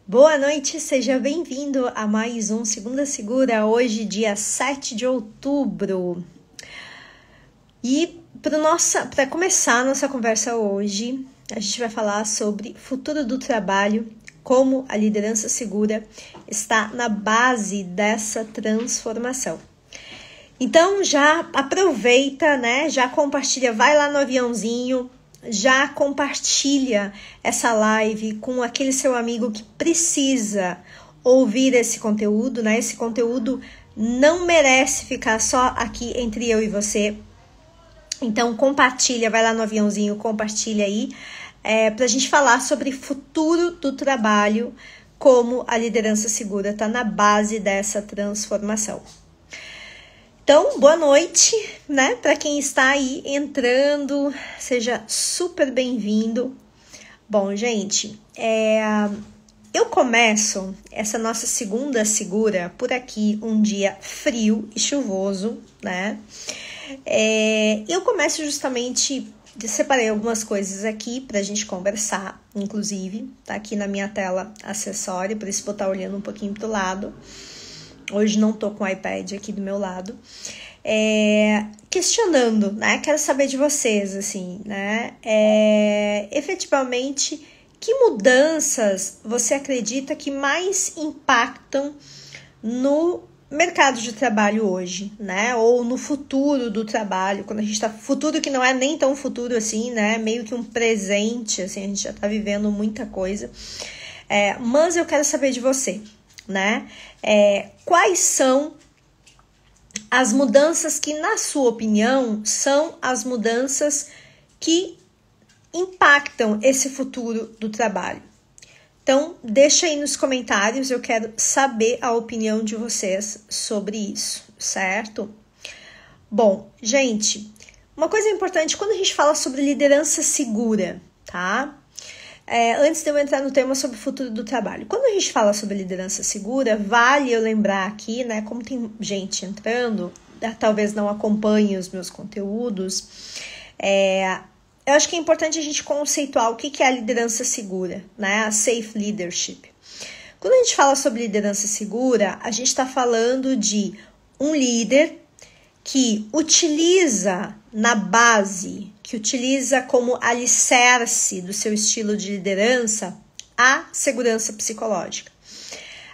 Boa noite, seja bem-vindo a mais um Segunda Segura, hoje dia 7 de outubro. E para começar a nossa conversa hoje, a gente vai falar sobre futuro do trabalho, como a liderança segura está na base dessa transformação. Então já aproveita, né? Já compartilha, vai lá no aviãozinho, já compartilha essa live com aquele seu amigo que precisa ouvir esse conteúdo, né? Esse conteúdo não merece ficar só aqui entre eu e você. Então compartilha, vai lá no aviãozinho, compartilha aí, para a gente falar sobre futuro do trabalho, como a liderança segura está na base dessa transformação. Então, boa noite, né? Para quem está aí entrando, seja super bem-vindo. Bom, gente, eu começo essa nossa Segunda Segura por aqui, um dia frio e chuvoso, né? Eu começo justamente, separei algumas coisas aqui pra gente conversar, inclusive, tá aqui na minha tela acessório, por isso vou estar olhando um pouquinho pro lado. Hoje não tô com o iPad aqui do meu lado. Questionando, né? Quero saber de vocês, assim, né? Efetivamente, que mudanças você acredita que mais impactam no mercado de trabalho hoje, né? Ou no futuro do trabalho, quando a gente tá... Futuro que não é nem tão futuro assim, né? Meio que um presente, assim, a gente já tá vivendo muita coisa. Mas eu quero saber de você, né? Quais são as mudanças que, na sua opinião, são as mudanças que impactam esse futuro do trabalho? Então, deixa aí nos comentários, eu quero saber a opinião de vocês sobre isso, certo? Bom, gente, uma coisa importante, quando a gente fala sobre liderança segura, tá? Antes de eu entrar no tema sobre o futuro do trabalho, quando a gente fala sobre liderança segura, vale eu lembrar aqui, né, como tem gente entrando, talvez não acompanhe os meus conteúdos, eu acho que é importante a gente conceituar o que é a liderança segura, né, a safe leadership. Quando a gente fala sobre liderança segura, a gente está falando de um líder que utiliza na base, que utiliza como alicerce do seu estilo de liderança a segurança psicológica.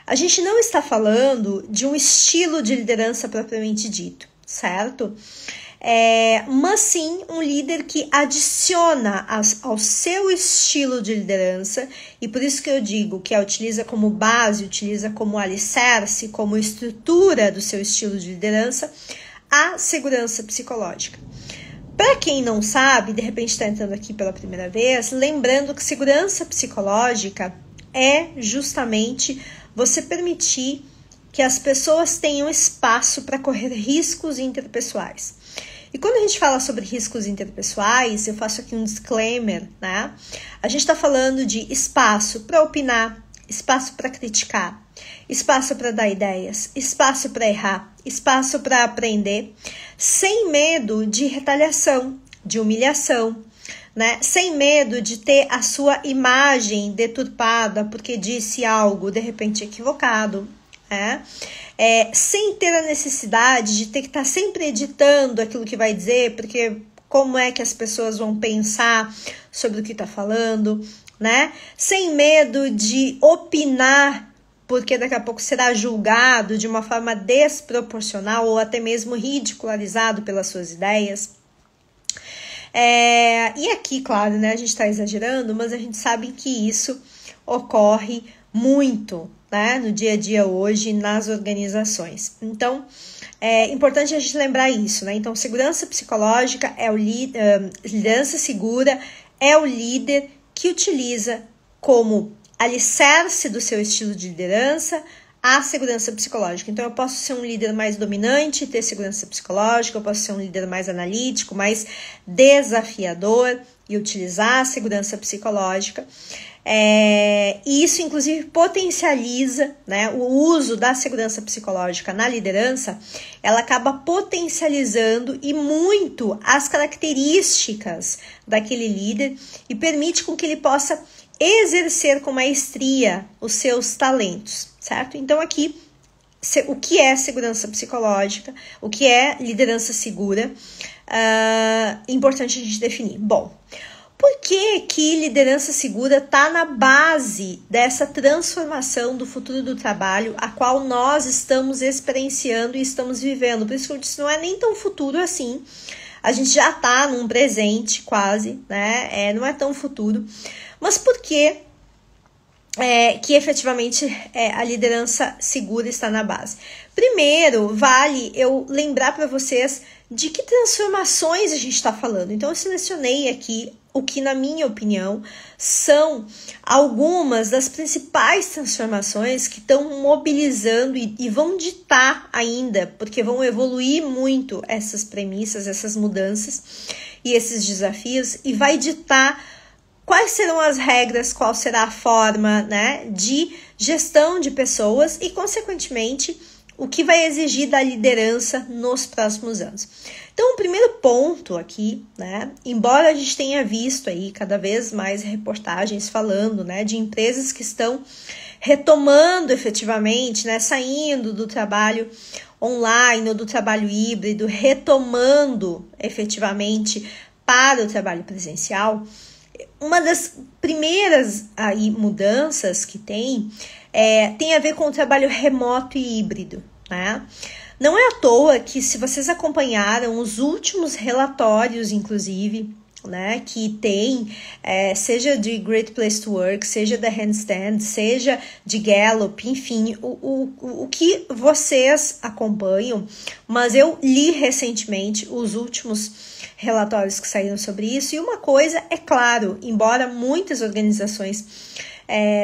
A gente não está falando de um estilo de liderança propriamente dito, certo? Mas sim um líder que adiciona ao seu estilo de liderança, e por isso que eu digo que utiliza como base, utiliza como alicerce, como estrutura do seu estilo de liderança, a segurança psicológica. Para quem não sabe, de repente está entrando aqui pela primeira vez, lembrando que segurança psicológica é justamente você permitir que as pessoas tenham espaço para correr riscos interpessoais. E quando a gente fala sobre riscos interpessoais, eu faço aqui um disclaimer, né? A gente está falando de espaço para opinar, espaço para criticar, espaço para dar ideias, espaço para errar, espaço para aprender, sem medo de retaliação, de humilhação, né? Sem medo de ter a sua imagem deturpada porque disse algo de repente equivocado, né? Sem ter a necessidade de ter que estar sempre editando aquilo que vai dizer, porque como é que as pessoas vão pensar sobre o que está falando, né? Sem medo de opinar, porque daqui a pouco será julgado de uma forma desproporcional ou até mesmo ridicularizado pelas suas ideias. E aqui, claro, né, a gente está exagerando, mas a gente sabe que isso ocorre muito, né, no dia a dia hoje nas organizações. Então, é importante a gente lembrar isso, né? Então, segurança psicológica liderança segura é o líder que utiliza como alicerce do seu estilo de liderança a segurança psicológica. Então, eu posso ser um líder mais dominante, ter segurança psicológica, eu posso ser um líder mais analítico, mais desafiador e utilizar a segurança psicológica. E isso, inclusive, potencializa, né, o uso da segurança psicológica na liderança, ela acaba potencializando e muito as características daquele líder e permite com que ele possa exercer com maestria os seus talentos, certo? Então aqui, o que é segurança psicológica, o que é liderança segura, importante a gente definir. Bom, por que liderança segura está na base dessa transformação do futuro do trabalho, a qual nós estamos experienciando e estamos vivendo? Por isso que eu disse, não é nem tão futuro assim. A gente já está num presente quase, né? Não é tão futuro. Mas por que que efetivamente a liderança segura está na base? Primeiro, vale eu lembrar para vocês de que transformações a gente está falando. Então, eu selecionei aqui o que, na minha opinião, são algumas das principais transformações que estão mobilizando e vão ditar ainda, porque vão evoluir muito essas premissas, essas mudanças e esses desafios, e vai ditar quais serão as regras, qual será a forma, né, de gestão de pessoas e, consequentemente, o que vai exigir da liderança nos próximos anos. Então, o primeiro ponto aqui, né, embora a gente tenha visto aí cada vez mais reportagens falando, né, de empresas que estão retomando efetivamente, né, saindo do trabalho online ou do trabalho híbrido, retomando efetivamente para o trabalho presencial, uma das primeiras aí mudanças que tem a ver com o trabalho remoto e híbrido, né? Não é à toa que, se vocês acompanharam os últimos relatórios, inclusive, né, que tem, seja de Great Place to Work, seja da Handstand, seja de Gallup, enfim, o que vocês acompanham, mas eu li recentemente os últimos relatórios que saíram sobre isso, e uma coisa é claro, embora muitas organizações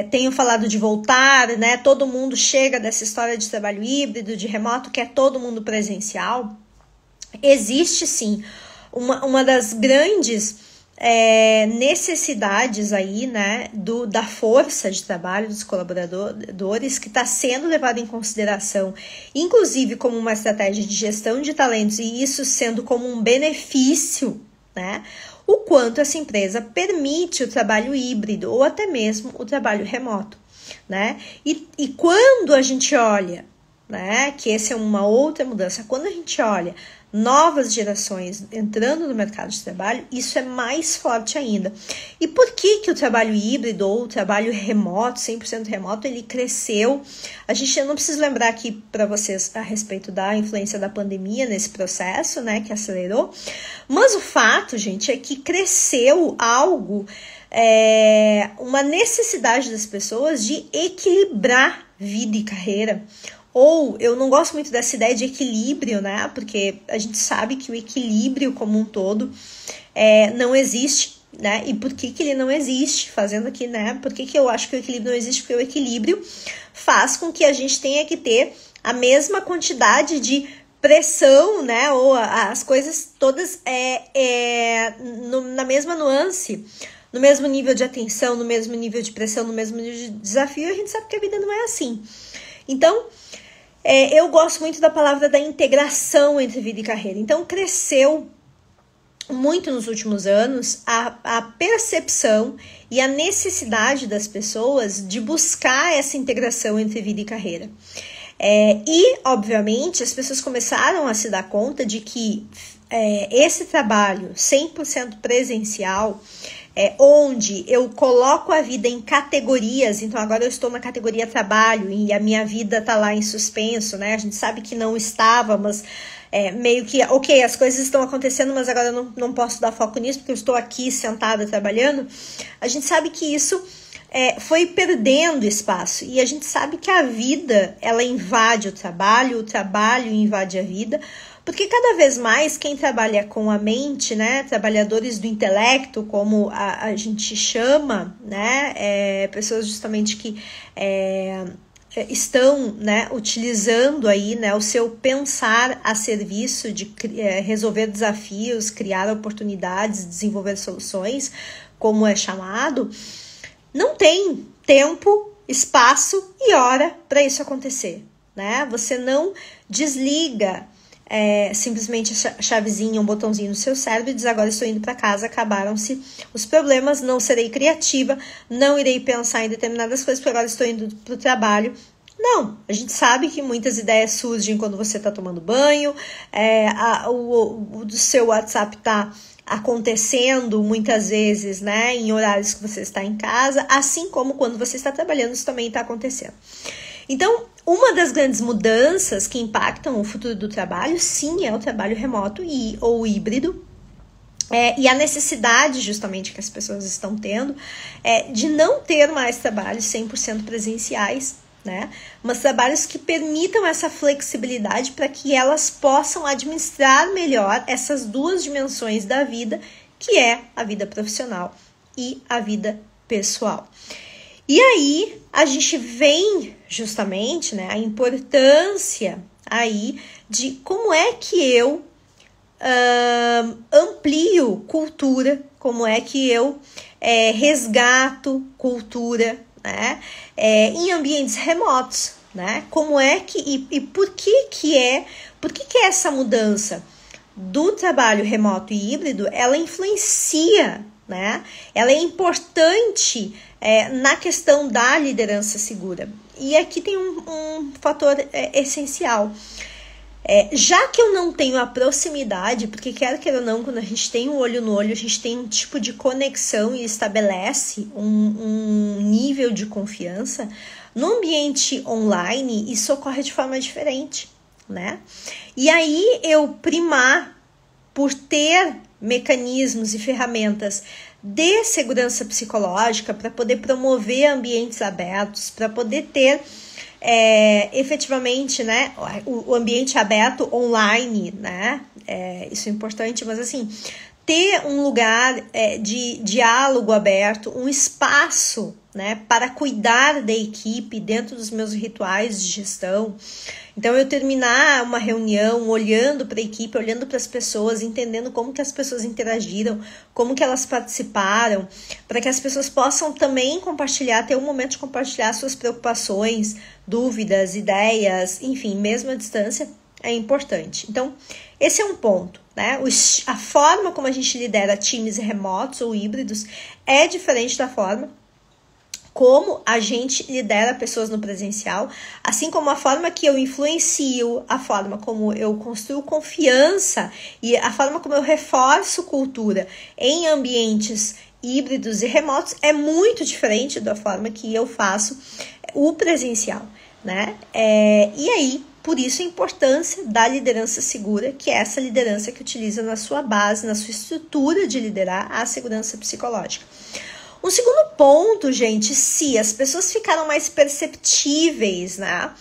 tenham falado de voltar, né, todo mundo chega dessa história de trabalho híbrido, de remoto, que é todo mundo presencial, existe sim uma das grandes necessidades aí, né, da força de trabalho dos colaboradores, que está sendo levado em consideração, inclusive como uma estratégia de gestão de talentos, e isso sendo como um benefício, né, o quanto essa empresa permite o trabalho híbrido ou até mesmo o trabalho remoto, né? E quando a gente olha, né, que essa é uma outra mudança, quando a gente olha novas gerações entrando no mercado de trabalho, isso é mais forte ainda. E por que o trabalho híbrido ou o trabalho remoto, 100% remoto, ele cresceu? A gente não precisa lembrar aqui para vocês a respeito da influência da pandemia nesse processo, né, que acelerou, mas o fato, gente, é que cresceu algo, uma necessidade das pessoas de equilibrar vida e carreira. Ou, eu não gosto muito dessa ideia de equilíbrio, né? Porque a gente sabe que o equilíbrio como um todo não existe, né? E por que ele não existe? Fazendo aqui, né? Por que eu acho que o equilíbrio não existe? Porque o equilíbrio faz com que a gente tenha que ter a mesma quantidade de pressão, né? Ou as coisas todas na mesma nuance, no mesmo nível de atenção, no mesmo nível de pressão, no mesmo nível de desafio. E a gente sabe que a vida não é assim. Então, eu gosto muito da palavra da integração entre vida e carreira. Então, cresceu muito nos últimos anos a percepção e a necessidade das pessoas de buscar essa integração entre vida e carreira. E, obviamente, as pessoas começaram a se dar conta de que esse trabalho 100% presencial, onde eu coloco a vida em categorias, então agora eu estou na categoria trabalho e a minha vida está lá em suspenso, né? A gente sabe que não estava, mas meio que, ok, as coisas estão acontecendo, mas agora eu não posso dar foco nisso porque eu estou aqui sentada trabalhando. A gente sabe que isso foi perdendo espaço, e a gente sabe que a vida, ela invade o trabalho invade a vida, porque cada vez mais quem trabalha com a mente, né, trabalhadores do intelecto, como a gente chama, né, pessoas justamente que estão, né, utilizando aí, né, o seu pensar a serviço de resolver desafios, criar oportunidades, desenvolver soluções, como é chamado, não tem tempo, espaço e hora para isso acontecer, né? Você não desliga simplesmente a chavezinha, um botãozinho no seu cérebro e diz: agora estou indo para casa, acabaram-se os problemas, não serei criativa, não irei pensar em determinadas coisas, porque agora estou indo para o trabalho. Não, a gente sabe que muitas ideias surgem quando você está tomando banho, o seu WhatsApp está acontecendo muitas vezes, né, em horários que você está em casa, assim como quando você está trabalhando, isso também está acontecendo. Então, uma das grandes mudanças que impactam o futuro do trabalho, sim, é o trabalho remoto ou híbrido. E a necessidade, justamente, que as pessoas estão tendo de não ter mais trabalhos 100% presenciais, né? Mas trabalhos que permitam essa flexibilidade para que elas possam administrar melhor essas duas dimensões da vida, que é a vida profissional e a vida pessoal. E aí, a gente vem justamente, né, a importância aí de como é que eu amplio cultura, como é que eu resgato cultura, né, em ambientes remotos, né? Como é que e por que é essa mudança do trabalho remoto e híbrido, ela influencia, né? Ela é importante na questão da liderança segura. E aqui tem um fator essencial. Já que eu não tenho a proximidade, porque quer queira ou não, quando a gente tem um olho no olho, a gente tem um tipo de conexão e estabelece um nível de confiança, no ambiente online isso ocorre de forma diferente, né? E aí eu primar por ter mecanismos e ferramentas de segurança psicológica para poder promover ambientes abertos, para poder ter efetivamente, né, o ambiente aberto online, né, isso é importante, mas assim, ter um lugar de diálogo aberto, um espaço, né, para cuidar da equipe dentro dos meus rituais de gestão. Então, eu terminar uma reunião olhando para a equipe, olhando para as pessoas, entendendo como que as pessoas interagiram, como que elas participaram, para que as pessoas possam também compartilhar, ter um momento de compartilhar suas preocupações, dúvidas, ideias, enfim, mesmo à distância, é importante. Então, esse é um ponto, né? A forma como a gente lidera times remotos ou híbridos é diferente da forma como a gente lidera pessoas no presencial, assim como a forma que eu influencio, a forma como eu construo confiança e a forma como eu reforço cultura em ambientes híbridos e remotos é muito diferente da forma que eu faço o presencial, né? E aí, por isso a importância da liderança segura, que é essa liderança que utiliza na sua base, na sua estrutura de liderar a segurança psicológica. Um segundo ponto, gente, se as pessoas ficaram mais perceptíveis, né,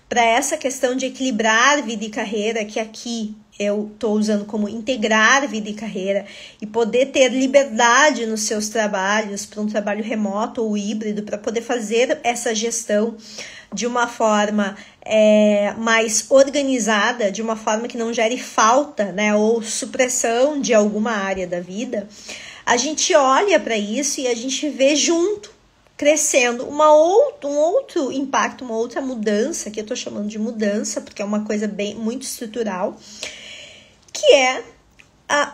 para essa questão de equilibrar vida e carreira, que aqui eu estou usando como integrar vida e carreira, e poder ter liberdade nos seus trabalhos, para um trabalho remoto ou híbrido, para poder fazer essa gestão de uma forma mais organizada, de uma forma que não gere falta, né, ou supressão de alguma área da vida. A gente olha para isso e a gente vê junto, crescendo, um outro impacto, uma outra mudança, que eu estou chamando de mudança, porque é uma coisa muito estrutural, que é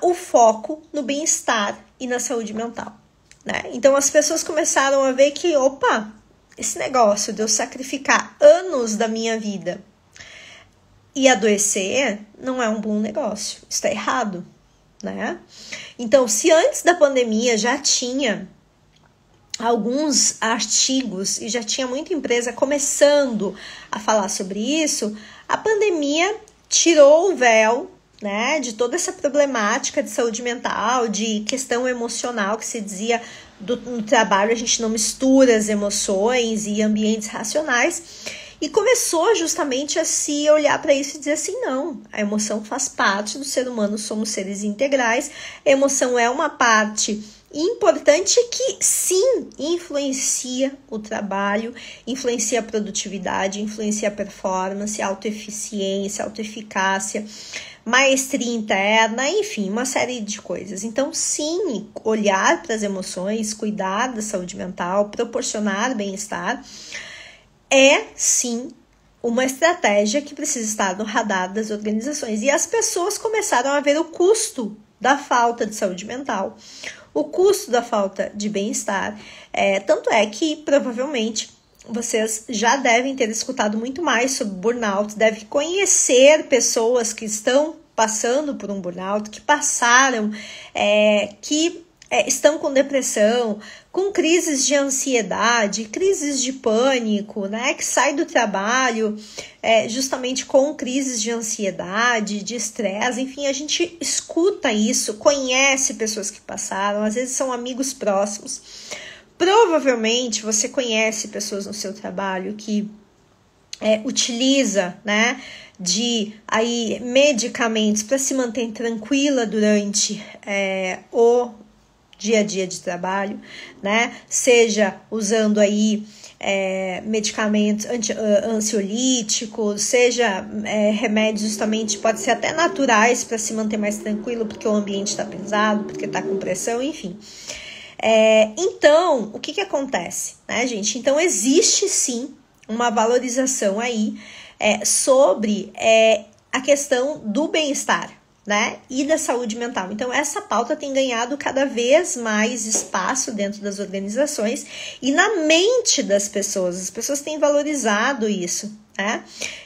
o foco no bem-estar e na saúde mental, né? Então, as pessoas começaram a ver que, esse negócio de eu sacrificar anos da minha vida e adoecer não é um bom negócio, está errado, né? Então, se antes da pandemia já tinha alguns artigos e já tinha muita empresa começando a falar sobre isso, a pandemia tirou o véu, né, de toda essa problemática de saúde mental, de questão emocional que se dizia no trabalho, a gente não mistura as emoções e ambientes racionais. E começou justamente a se olhar para isso e dizer assim, não, a emoção faz parte do ser humano, somos seres integrais, a emoção é uma parte importante que sim, influencia o trabalho, influencia a produtividade, influencia a performance, a autoeficiência, a autoeficácia, maestria interna, enfim, uma série de coisas. Então, sim, olhar para as emoções, cuidar da saúde mental, proporcionar bem-estar, é sim uma estratégia que precisa estar no radar das organizações. E as pessoas começaram a ver o custo da falta de saúde mental, o custo da falta de bem-estar. Tanto é que, provavelmente, vocês já devem ter escutado muito mais sobre burnout, devem conhecer pessoas que estão passando por um burnout, que passaram, que estão com depressão, com crises de ansiedade, crises de pânico, né? Que sai do trabalho justamente com crises de ansiedade, de estresse, enfim, a gente escuta isso, conhece pessoas que passaram, às vezes são amigos próximos. Provavelmente você conhece pessoas no seu trabalho que utiliza, né, de medicamentos para se manter tranquila durante o dia a dia de trabalho, né? Seja usando aí medicamentos ansiolíticos, seja remédios justamente, pode ser até naturais para se manter mais tranquilo, porque o ambiente está pesado, porque está com pressão, enfim. Então, o que acontece, né, gente? Então, existe sim uma valorização aí sobre a questão do bem-estar, né, e da saúde mental. Então, essa pauta tem ganhado cada vez mais espaço dentro das organizações e na mente das pessoas. As pessoas têm valorizado isso, né?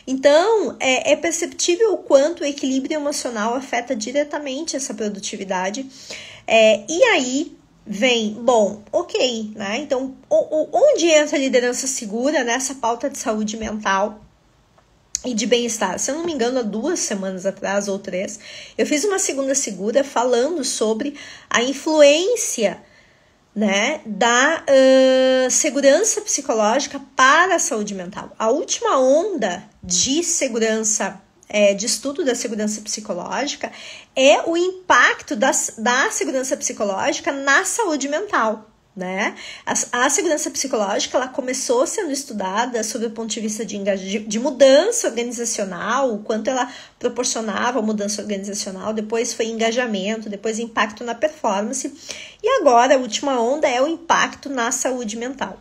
Então, é perceptível o quanto o equilíbrio emocional afeta diretamente essa produtividade. E aí vem, ok, né? Então, onde entra a liderança segura nessa pauta de saúde mental e de bem-estar? Se eu não me engano, há 2 semanas atrás ou 3, eu fiz uma segunda segura falando sobre a influência, né, da segurança psicológica para a saúde mental. A última onda de segurança, de estudo da segurança psicológica, é o impacto da segurança psicológica na saúde mental, né? A segurança psicológica, ela começou sendo estudada sob o ponto de vista de mudança organizacional, o quanto ela proporcionava mudança organizacional, depois foi engajamento, depois impacto na performance, e agora a última onda é o impacto na saúde mental.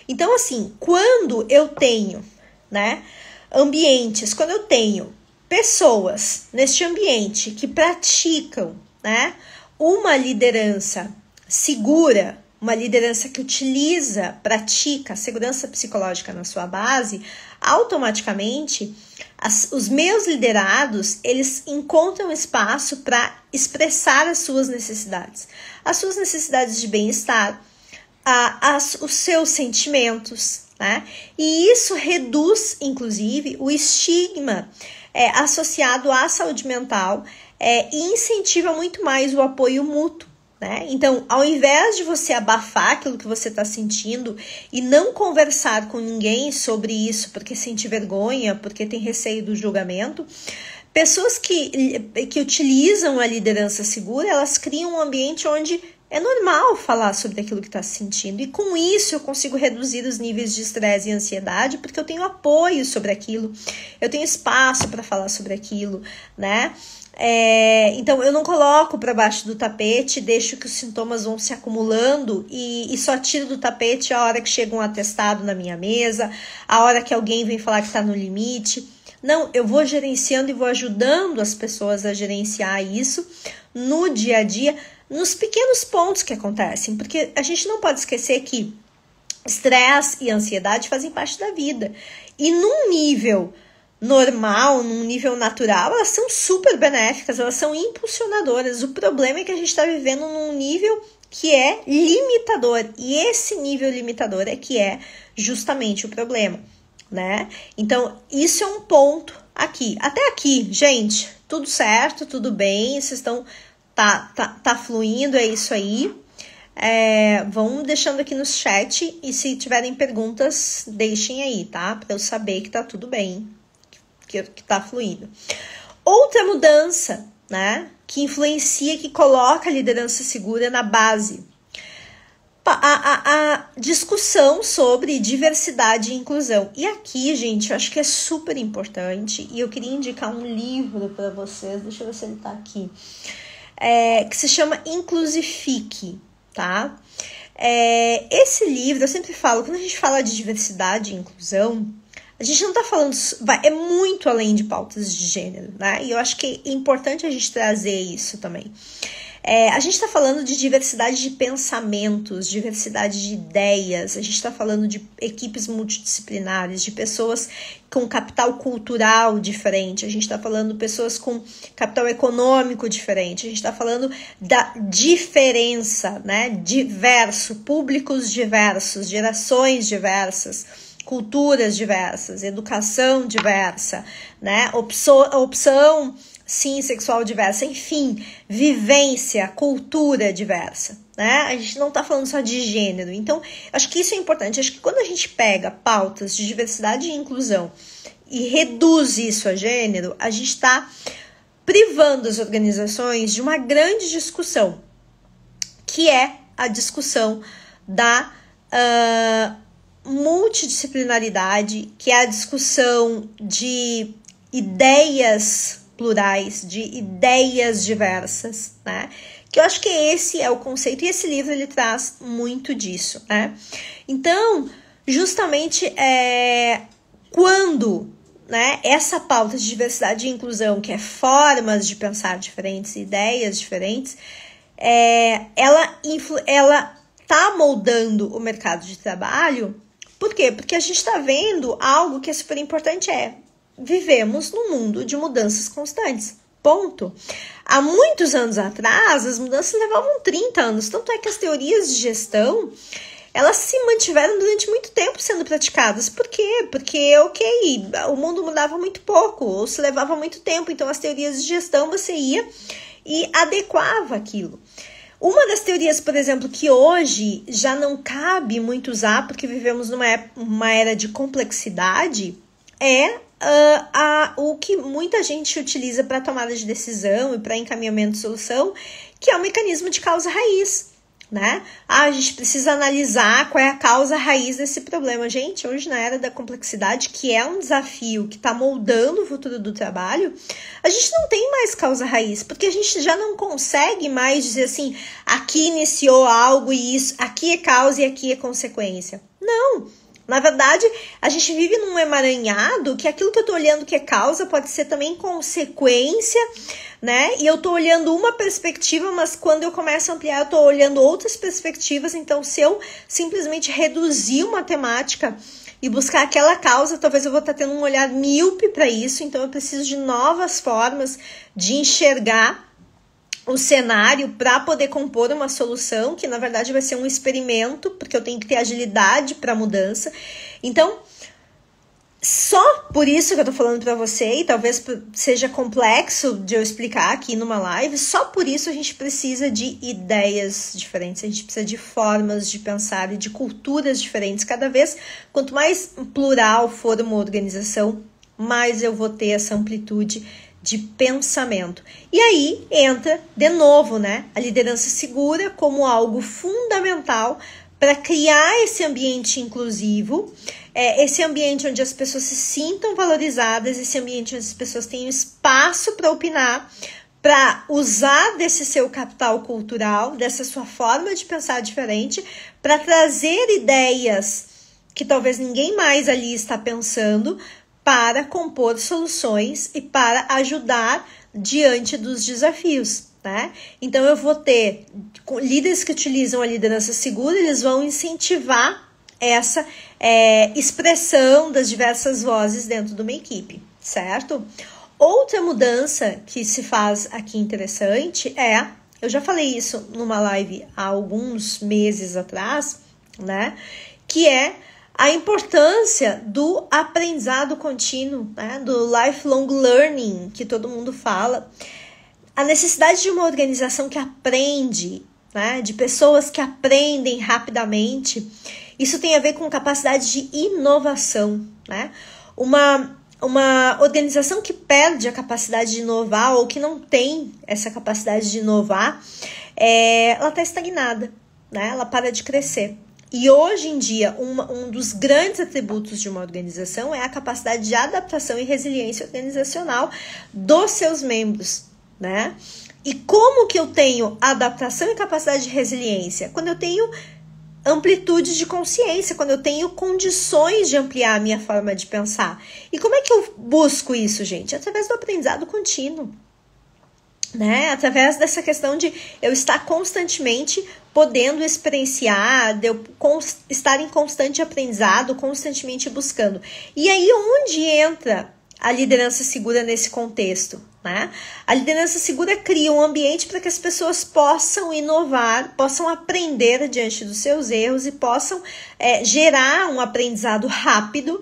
Então, assim, quando eu tenho, né, ambientes, quando eu tenho pessoas neste ambiente que praticam, né, uma liderança segura, uma liderança que pratica segurança psicológica na sua base, automaticamente os meus liderados, eles encontram espaço para expressar as suas necessidades de bem-estar, os seus sentimentos, né? E isso reduz, inclusive, o estigma associado à saúde mental e incentiva muito mais o apoio mútuo, né? Então, ao invés de você abafar aquilo que você está sentindo e não conversar com ninguém sobre isso porque sente vergonha, porque tem receio do julgamento, pessoas que utilizam a liderança segura, elas criam um ambiente onde é normal falar sobre aquilo que está sentindo, e com isso eu consigo reduzir os níveis de estresse e ansiedade, porque eu tenho apoio sobre aquilo, eu tenho espaço para falar sobre aquilo, né? Então eu não coloco para baixo do tapete, deixo que os sintomas vão se acumulando e só tiro do tapete a hora que chega um atestado na minha mesa, a hora que alguém vem falar que está no limite. Não, eu vou gerenciando e vou ajudando as pessoas a gerenciar isso no dia a dia, nos pequenos pontos que acontecem, porque a gente não pode esquecer que estresse e ansiedade fazem parte da vida, e num nível normal, num nível natural, elas são super benéficas, elas são impulsionadoras. O problema é que a gente está vivendo num nível que é limitador, e esse nível limitador é que é justamente o problema, né? Então, isso é um ponto aqui. Até aqui, gente, tudo certo, tudo bem, vocês estão... Tá fluindo, é isso aí. Vão deixando aqui no chat, e se tiverem perguntas, deixem aí, tá? Para eu saber que tá tudo bem, que tá fluindo. Outra mudança, né, que influencia, que coloca a liderança segura na base. A discussão sobre diversidade e inclusão. E aqui, gente, eu acho que é super importante, e eu queria indicar um livro para vocês, deixa eu ver se ele tá aqui, que se chama Inclusifique, tá? Esse livro, eu sempre falo, quando a gente fala de diversidade e inclusão, a gente não está falando, é muito além de pautas de gênero, né? E eu acho que é importante a gente trazer isso também. A gente está falando de diversidade de pensamentos, diversidade de ideias, a gente está falando de equipes multidisciplinares, de pessoas com capital cultural diferente, a gente está falando de pessoas com capital econômico diferente, a gente está falando da diferença, né? Diverso, públicos diversos, gerações diversas, culturas diversas, educação diversa, né? Opção sim, sexual diversa, enfim, vivência, cultura diversa, né? A gente não tá falando só de gênero. Então, acho que isso é importante. Acho que quando a gente pega pautas de diversidade e inclusão e reduz isso a gênero, a gente tá privando as organizações de uma grande discussão, que é a discussão da multidisciplinaridade, que é a discussão de ideias plurais, de ideias diversas, né? Que eu acho que esse é o conceito, e esse livro ele traz muito disso, né? Então, justamente quando, né, essa pauta de diversidade e inclusão, que é formas de pensar diferentes, ideias diferentes, ela tá moldando o mercado de trabalho. Por quê? Porque a gente está vendo algo que é super importante, vivemos num mundo de mudanças constantes, ponto. Há muitos anos atrás, as mudanças levavam 30 anos, tanto é que as teorias de gestão, elas se mantiveram durante muito tempo sendo praticadas. Por quê? Porque, o mundo mudava muito pouco, ou se levava muito tempo, então as teorias de gestão você ia e adequava aquilo. Uma das teorias, por exemplo, que hoje já não cabe muito usar, porque vivemos numa era de complexidade, o que muita gente utiliza para tomada de decisão e para encaminhamento de solução, que é o mecanismo de causa raiz, né? A gente precisa analisar qual é a causa raiz desse problema. Gente, hoje na era da complexidade, que é um desafio que está moldando o futuro do trabalho, a gente não tem mais causa raiz, porque a gente já não consegue mais dizer assim, aqui iniciou algo e isso, aqui é causa e aqui é consequência. Não! Na verdade, a gente vive num emaranhado que aquilo que eu tô olhando que é causa pode ser também consequência, né? E eu tô olhando uma perspectiva, mas quando eu começo a ampliar, eu tô olhando outras perspectivas. Então, se eu simplesmente reduzir uma temática e buscar aquela causa, talvez eu vou estar tendo um olhar míope para isso. Então, eu preciso de novas formas de enxergar o cenário para poder compor uma solução, que na verdade vai ser um experimento, porque eu tenho que ter agilidade para mudança. Então, só por isso que eu tô falando para você, e talvez seja complexo de eu explicar aqui numa live, só por isso a gente precisa de ideias diferentes, a gente precisa de formas de pensar e de culturas diferentes. Cada vez, quanto mais plural for uma organização, mais eu vou ter essa amplitude de pensamento. E aí entra, de novo, né, a liderança segura como algo fundamental para criar esse ambiente inclusivo, esse ambiente onde as pessoas se sintam valorizadas, esse ambiente onde as pessoas tenham espaço para opinar, para usar desse seu capital cultural, dessa sua forma de pensar diferente, para trazer ideias que talvez ninguém mais ali está pensando, para compor soluções e para ajudar diante dos desafios, né? Então, eu vou ter líderes que utilizam a liderança segura, eles vão incentivar essa expressão das diversas vozes dentro de uma equipe, certo? Outra mudança que se faz aqui interessante eu já falei isso numa live há alguns meses atrás, né? Que é a importância do aprendizado contínuo, né? Do lifelong learning, que todo mundo fala. A necessidade de uma organização que aprende, né? De pessoas que aprendem rapidamente. Isso tem a ver com capacidade de inovação, né? Uma organização que perde a capacidade de inovar ou que não tem essa capacidade de inovar, ela está estagnada, né? Ela para de crescer. E hoje em dia, um dos grandes atributos de uma organização é a capacidade de adaptação e resiliência organizacional dos seus membros, né? E como que eu tenho adaptação e capacidade de resiliência? Quando eu tenho amplitude de consciência, quando eu tenho condições de ampliar a minha forma de pensar. E como é que eu busco isso, gente? Através do aprendizado contínuo, né? Através dessa questão de eu estar constantemente podendo experienciar, de eu estar em constante aprendizado, constantemente buscando. E aí, onde entra a liderança segura nesse contexto, né? A liderança segura cria um ambiente para que as pessoas possam inovar, possam aprender diante dos seus erros e possam gerar um aprendizado rápido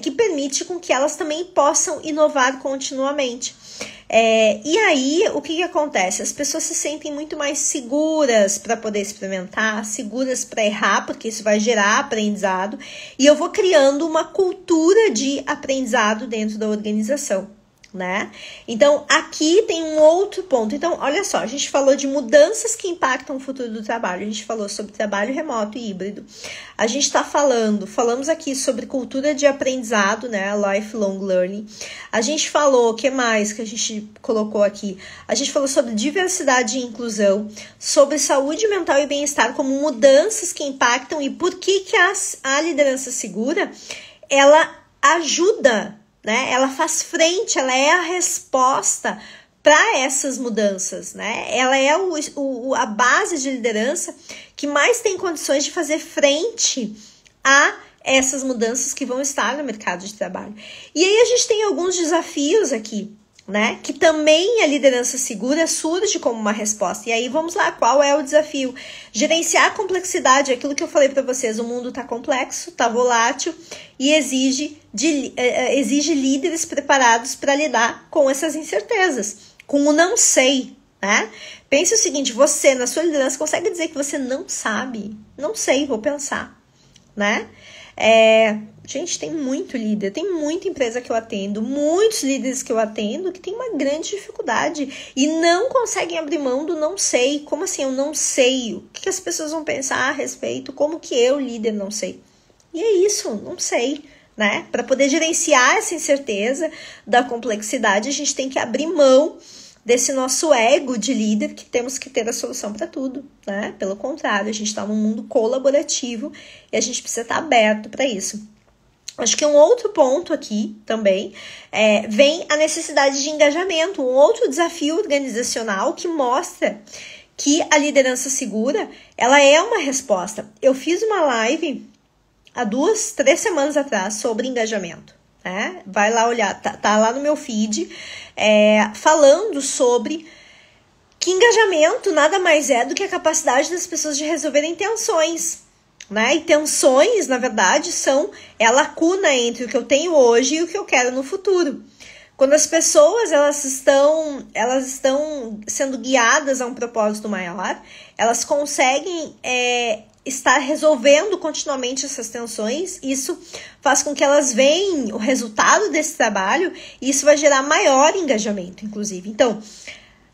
que permite com que elas também possam inovar continuamente. E aí, o que acontece? As pessoas se sentem muito mais seguras para poder experimentar, seguras para errar, porque isso vai gerar aprendizado, e eu vou criando uma cultura de aprendizado dentro da organização, né? Então, aqui tem um outro ponto. Então, olha só, a gente falou de mudanças que impactam o futuro do trabalho, a gente falou sobre trabalho remoto e híbrido, a gente está falamos aqui sobre cultura de aprendizado, né, lifelong learning, a gente falou, o que mais que a gente colocou aqui? A gente falou sobre diversidade e inclusão, sobre saúde mental e bem-estar como mudanças que impactam e por que a liderança segura, ela ajuda, né? Ela faz frente, ela é a resposta para essas mudanças, né? Ela é a base de liderança que mais tem condições de fazer frente a essas mudanças que vão estar no mercado de trabalho. E aí a gente tem alguns desafios aqui, né? Que também a liderança segura surge como uma resposta. E aí vamos lá, qual é o desafio? Gerenciar a complexidade, aquilo que eu falei para vocês, o mundo está complexo, está volátil e exige líderes preparados para lidar com essas incertezas, com o não sei, né? Pense o seguinte, você na sua liderança consegue dizer que você não sabe? Não sei, vou pensar, né? Gente, tem muito líder, tem muita empresa que eu atendo, muitos líderes que eu atendo que tem uma grande dificuldade e não conseguem abrir mão do não sei. Como assim eu não sei? O que as pessoas vão pensar a respeito? Como que eu, líder, não sei? E é isso, não sei, né? Para poder gerenciar essa incerteza da complexidade, a gente tem que abrir mão desse nosso ego de líder que temos que ter a solução para tudo, né? Pelo contrário, a gente está num mundo colaborativo e a gente precisa estar aberto para isso. Acho que um outro ponto aqui também vem a necessidade de engajamento, um outro desafio organizacional que mostra que a liderança segura, ela é uma resposta. Eu fiz uma live há 2-3 semanas atrás sobre engajamento. Vai lá olhar, tá lá no meu feed, falando sobre que engajamento nada mais é do que a capacidade das pessoas de resolverem tensões, né? E tensões, na verdade, são a lacuna entre o que eu tenho hoje e o que eu quero no futuro. Quando as pessoas elas estão sendo guiadas a um propósito maior, elas conseguem estar resolvendo continuamente essas tensões, isso faz com que elas vejam o resultado desse trabalho e isso vai gerar maior engajamento, inclusive. Então,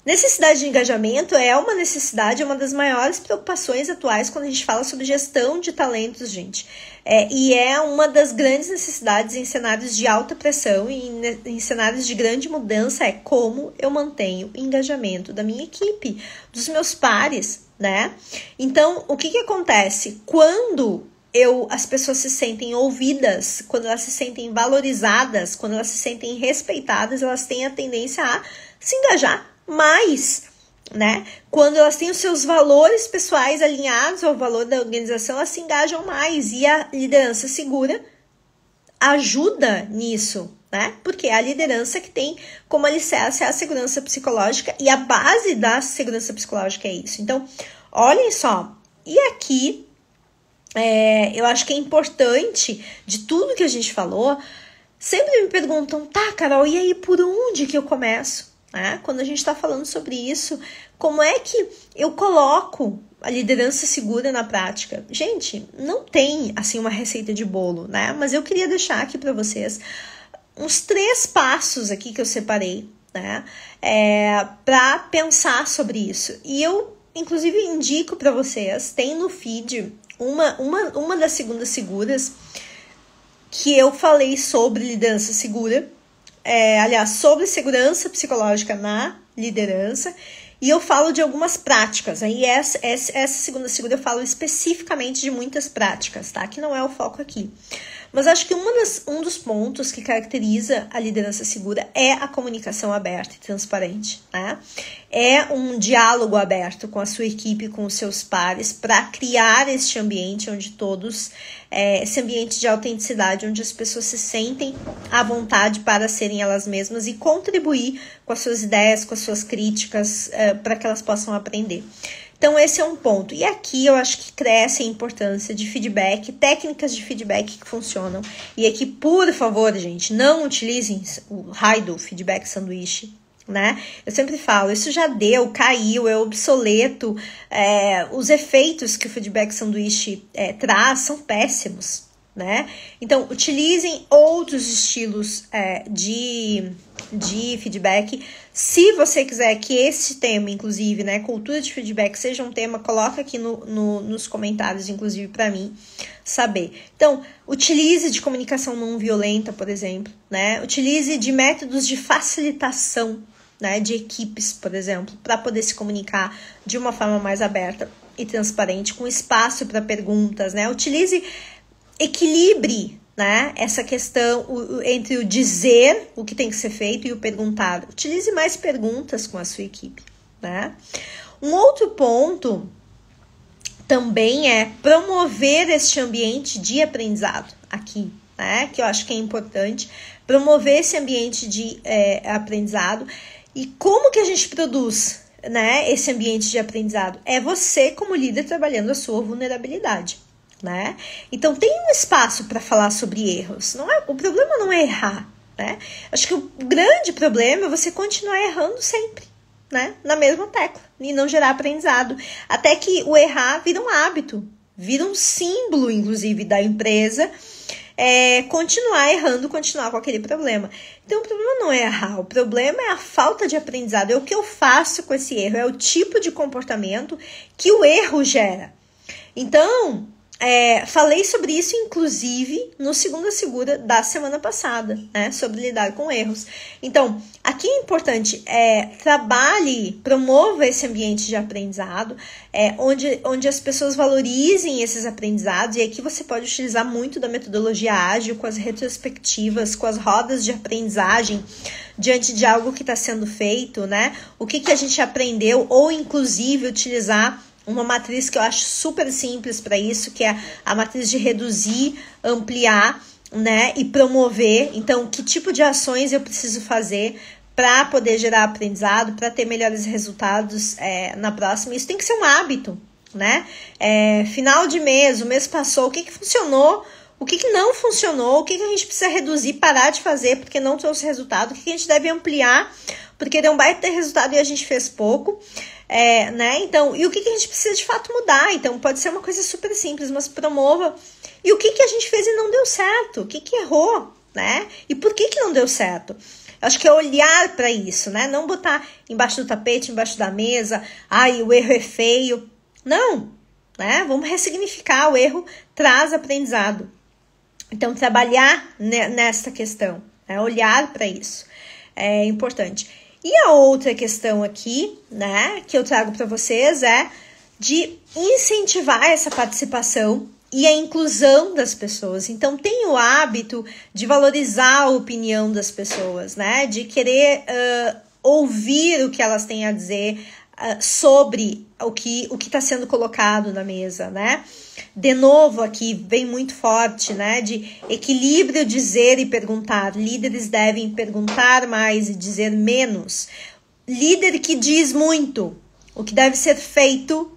necessidade de engajamento é uma necessidade, é uma das maiores preocupações atuais quando a gente fala sobre gestão de talentos, gente. E é uma das grandes necessidades em cenários de alta pressão e em cenários de grande mudança, é como eu mantenho o engajamento da minha equipe, dos meus pares, né? Então, o que acontece? Quando as pessoas se sentem ouvidas, quando elas se sentem valorizadas, quando elas se sentem respeitadas, elas têm a tendência a se engajar mais, né? Quando elas têm os seus valores pessoais alinhados ao valor da organização, elas se engajam mais e a liderança segura ajuda nisso, né? Porque é a liderança que tem como alicerce a segurança psicológica e a base da segurança psicológica é isso. Então, olhem só, e aqui eu acho que é importante de tudo que a gente falou, sempre me perguntam, tá, Carol, e aí por onde que eu começo? Quando a gente está falando sobre isso, como é que eu coloco a liderança segura na prática? Gente, não tem assim uma receita de bolo, né? Mas eu queria deixar aqui para vocês uns 3 passos aqui que eu separei, né? Para pensar sobre isso. E eu, inclusive, indico para vocês, tem no feed uma das segundas seguras que eu falei sobre liderança segura. Aliás, sobre segurança psicológica na liderança. E eu falo de algumas práticas, aí essa segunda eu falo especificamente de muitas práticas, tá? Que não é o foco aqui. Mas acho que um dos pontos que caracteriza a liderança segura é a comunicação aberta e transparente, né? É um diálogo aberto com a sua equipe, com os seus pares, para criar este ambiente onde todos, esse ambiente de autenticidade, onde as pessoas se sentem à vontade para serem elas mesmas e contribuir com as suas ideias, com as suas críticas, para que elas possam aprender. Então, esse é um ponto. E aqui eu acho que cresce a importância de feedback, técnicas de feedback que funcionam. E aqui, por favor, gente, não utilizem o raio do feedback sanduíche, né? Eu sempre falo, isso já deu, caiu, é obsoleto. Os efeitos que o feedback sanduíche traz são péssimos, né? Então, utilizem outros estilos de feedback. Se você quiser que esse tema, inclusive, né, cultura de feedback, seja um tema, coloca aqui nos comentários, inclusive, para mim saber. Então, utilize de comunicação não violenta, por exemplo, né? Utilize de métodos de facilitação, né, de equipes, por exemplo, para poder se comunicar de uma forma mais aberta e transparente, com espaço para perguntas, né? Equilibre, né, essa questão entre o dizer o que tem que ser feito e o perguntar. Utilize mais perguntas com a sua equipe, né? Um outro ponto também é promover este ambiente de aprendizado aqui, né? Que eu acho que é importante. Promover esse ambiente de aprendizado. E como que a gente produz, né, esse ambiente de aprendizado? É você, como líder, trabalhando a sua vulnerabilidade, né? Então tem um espaço para falar sobre erros. O problema não é errar, né? Acho que o grande problema é você continuar errando sempre, né? Na mesma tecla e não gerar aprendizado, até que o errar vira um hábito, vira um símbolo, inclusive, da empresa. Continuar errando, continuar com aquele problema. Então o problema não é errar, o problema é a falta de aprendizado, é o que eu faço com esse erro, é o tipo de comportamento que o erro gera. Então, falei sobre isso, inclusive, no Segunda Segura da semana passada, né? Sobre lidar com erros. Então, aqui é importante, trabalhe, promova esse ambiente de aprendizado, onde as pessoas valorizem esses aprendizados, e aqui você pode utilizar muito da metodologia ágil, com as retrospectivas, com as rodas de aprendizagem, diante de algo que está sendo feito, né? O que a gente aprendeu, ou inclusive utilizar uma matriz que eu acho super simples para isso, que é a matriz de reduzir, ampliar, né, e promover. Então, que tipo de ações eu preciso fazer para poder gerar aprendizado, para ter melhores resultados na próxima. Isso tem que ser um hábito, né? Final de mês, o mês passou, o que funcionou, o que não funcionou, o que a gente precisa reduzir, parar de fazer porque não trouxe resultado, o que a gente deve ampliar porque não vai ter resultado e a gente fez pouco. Né? Então, e o que a gente precisa de fato mudar? Então, pode ser uma coisa super simples, mas promova. E o que a gente fez e não deu certo? O que errou, né? E por que não deu certo? Acho que é olhar para isso, né? Não botar embaixo do tapete, embaixo da mesa. Ai, o erro é feio. Não, né? Vamos ressignificar. O erro traz aprendizado. Então, trabalhar nessa questão, né? Olhar para isso é importante. E a outra questão aqui, né, que eu trago para vocês é de incentivar essa participação e a inclusão das pessoas. Então, tem o hábito de valorizar a opinião das pessoas, né, de querer ouvir o que elas têm a dizer sobre o que está sendo colocado na mesa, né? De novo, aqui vem muito forte, né? De equilíbrio, dizer e perguntar. Líderes devem perguntar mais e dizer menos. Líder que diz muito, o que deve ser feito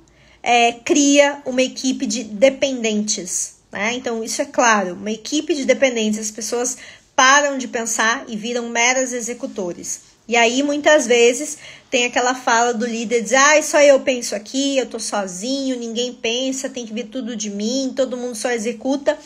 cria uma equipe de dependentes, né? Então, isso é claro, uma equipe de dependentes. As pessoas param de pensar e viram meras executores. E aí, muitas vezes, tem aquela fala do líder, diz, só eu penso aqui, eu tô sozinho, ninguém pensa, tem que vir tudo de mim, todo mundo só executa.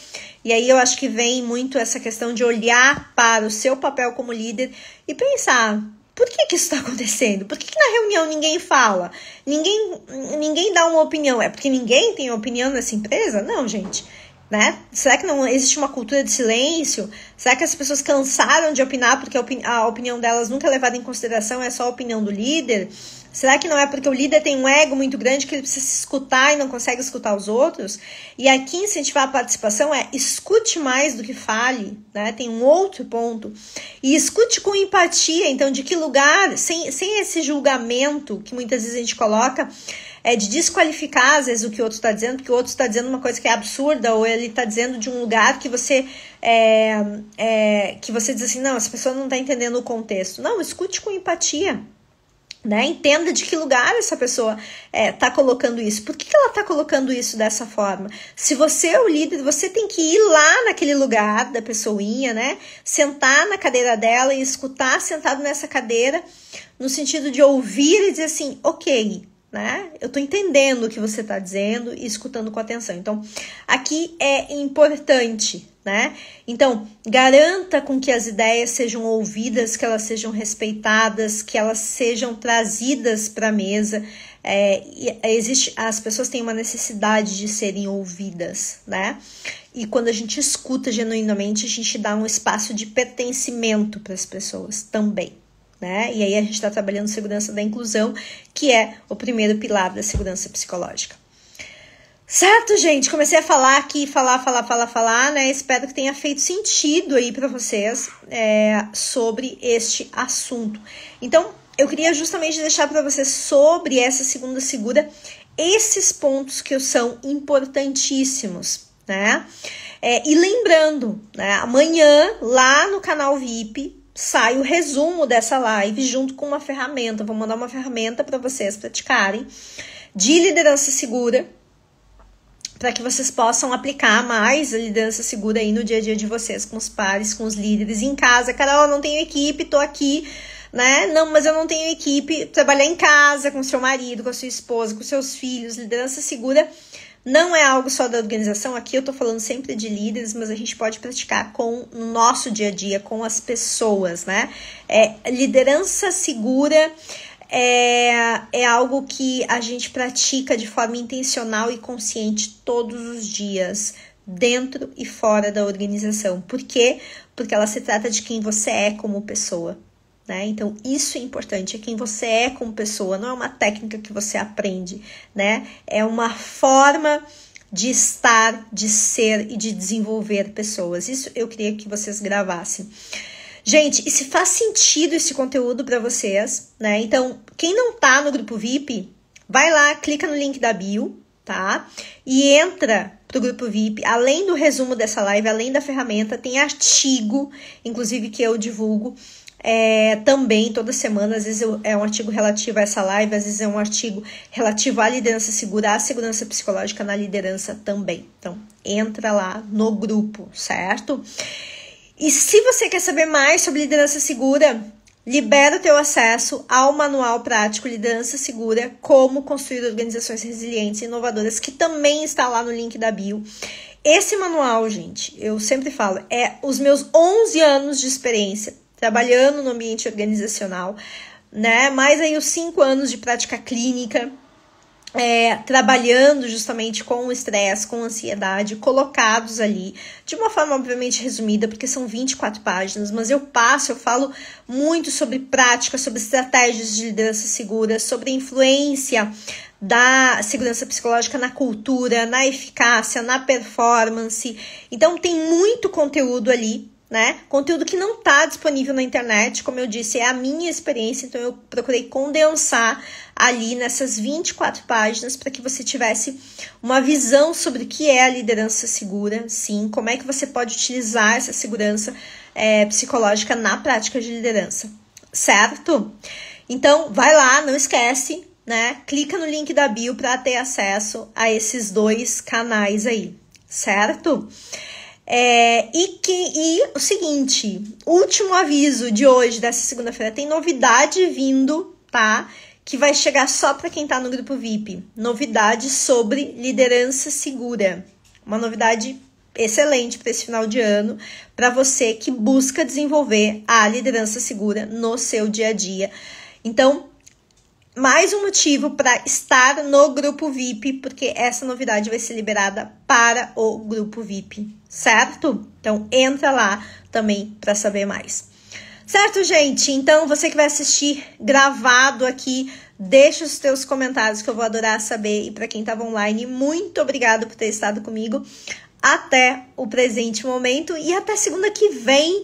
E aí, eu acho que vem muito essa questão de olhar para o seu papel como líder e pensar, por que isso está acontecendo? Por que na reunião ninguém fala? Ninguém dá uma opinião? É porque ninguém tem opinião nessa empresa? Não, gente. Né? Será que não existe uma cultura de silêncio? Será que as pessoas cansaram de opinar porque a opinião delas nunca é levada em consideração, é só a opinião do líder? Será que não é porque o líder tem um ego muito grande que ele precisa se escutar e não consegue escutar os outros? E aqui incentivar a participação é escute mais do que fale, né? Tem um outro ponto. E escute com empatia, então de que lugar, sem esse julgamento que muitas vezes a gente coloca, de desqualificar às vezes o que o outro está dizendo, porque o outro está dizendo uma coisa que é absurda, ou ele está dizendo de um lugar que você diz assim, não, essa pessoa não está entendendo o contexto. Não, escute com empatia. Né? Entenda de que lugar essa pessoa está colocando isso. Por que ela está colocando isso dessa forma? Se você é o líder, você tem que ir lá naquele lugar da pessoinha, né? Sentar na cadeira dela e escutar sentado nessa cadeira, no sentido de ouvir e dizer assim, ok, né? Eu tô entendendo o que você tá dizendo e escutando com atenção. Então, aqui é importante, né? Então, garanta com que as ideias sejam ouvidas, que elas sejam respeitadas, que elas sejam trazidas para a mesa. As pessoas têm uma necessidade de serem ouvidas, né? E quando a gente escuta genuinamente, a gente dá um espaço de pertencimento para as pessoas também. Né? E aí a gente está trabalhando segurança da inclusão, que é o primeiro pilar da segurança psicológica. Certo, gente? Comecei a falar aqui, falar, né? Espero que tenha feito sentido aí para vocês sobre este assunto. Então, eu queria justamente deixar para vocês sobre essa segunda segura esses pontos que são importantíssimos, né? E lembrando, né? Amanhã, lá no canal VIP, sai o resumo dessa live junto com uma ferramenta. Vou mandar uma ferramenta para vocês praticarem de liderança segura, para que vocês possam aplicar mais a liderança segura aí no dia a dia de vocês, com os pares, com os líderes em casa. Carol, eu não tenho equipe, tô aqui, né? Não, mas eu não tenho equipe. Trabalhar em casa com seu marido, com a sua esposa, com seus filhos. Liderança segura não é algo só da organização. Aqui eu tô falando sempre de líderes, mas a gente pode praticar no nosso dia a dia, com as pessoas, né? Liderança segura é algo que a gente pratica de forma intencional e consciente todos os dias, dentro e fora da organização. Por quê? Porque ela se trata de quem você é como pessoa. Né? Então, isso é importante, é quem você é como pessoa, não é uma técnica que você aprende, né? É uma forma de estar, de ser e de desenvolver pessoas. Isso eu queria que vocês gravassem. Gente, e se faz sentido esse conteúdo para vocês, né? Então, quem não tá no grupo VIP, vai lá, clica no link da bio, tá? E entra pro grupo VIP. Além do resumo dessa live, além da ferramenta, tem artigo, inclusive que eu divulgo, também toda semana. Às vezes é um artigo relativo a essa live, às vezes é um artigo relativo à liderança segura, à segurança psicológica na liderança também. Então, entra lá no grupo, certo? E se você quer saber mais sobre liderança segura, libera o teu acesso ao manual prático Liderança Segura, como construir organizações resilientes e inovadoras, que também está lá no link da bio. Esse manual, gente, eu sempre falo, é os meus 11 anos de experiência trabalhando no ambiente organizacional, né? Mais aí os 5 anos de prática clínica, trabalhando justamente com o estresse, com a ansiedade, colocados ali, de uma forma obviamente resumida, porque são 24 páginas, mas eu falo muito sobre prática, sobre estratégias de liderança segura, sobre a influência da segurança psicológica na cultura, na eficácia, na performance. Então tem muito conteúdo ali, né? Conteúdo que não está disponível na internet, como eu disse, é a minha experiência, então eu procurei condensar ali nessas 24 páginas para que você tivesse uma visão sobre o que é a liderança segura, sim, como é que você pode utilizar essa segurança psicológica na prática de liderança, certo? Então, vai lá, não esquece, né? Clica no link da bio para ter acesso a esses 2 canais aí, certo? E o seguinte, último aviso de hoje, dessa segunda-feira, tem novidade vindo, tá? Que vai chegar só para quem tá no grupo VIP. Novidade sobre liderança segura. Uma novidade excelente para esse final de ano, para você que busca desenvolver a liderança segura no seu dia a dia. Então, mais um motivo para estar no grupo VIP, porque essa novidade vai ser liberada para o grupo VIP, certo? Então, entra lá também para saber mais. Certo, gente? Então, você que vai assistir gravado aqui, deixa os teus comentários que eu vou adorar saber. E para quem estava online, muito obrigado por ter estado comigo até o presente momento e até segunda que vem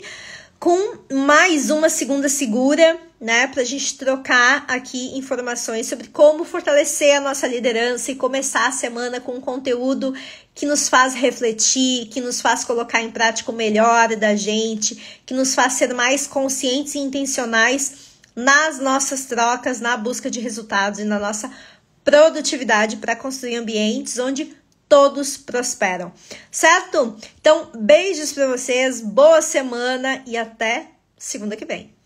com mais uma Segunda Segura, né? Pra gente trocar aqui informações sobre como fortalecer a nossa liderança e começar a semana com um conteúdo que nos faz refletir, que nos faz colocar em prática o melhor da gente, que nos faz ser mais conscientes e intencionais nas nossas trocas, na busca de resultados e na nossa produtividade para construir ambientes onde todos prosperam, certo? Então, beijos para vocês, boa semana e até segunda que vem.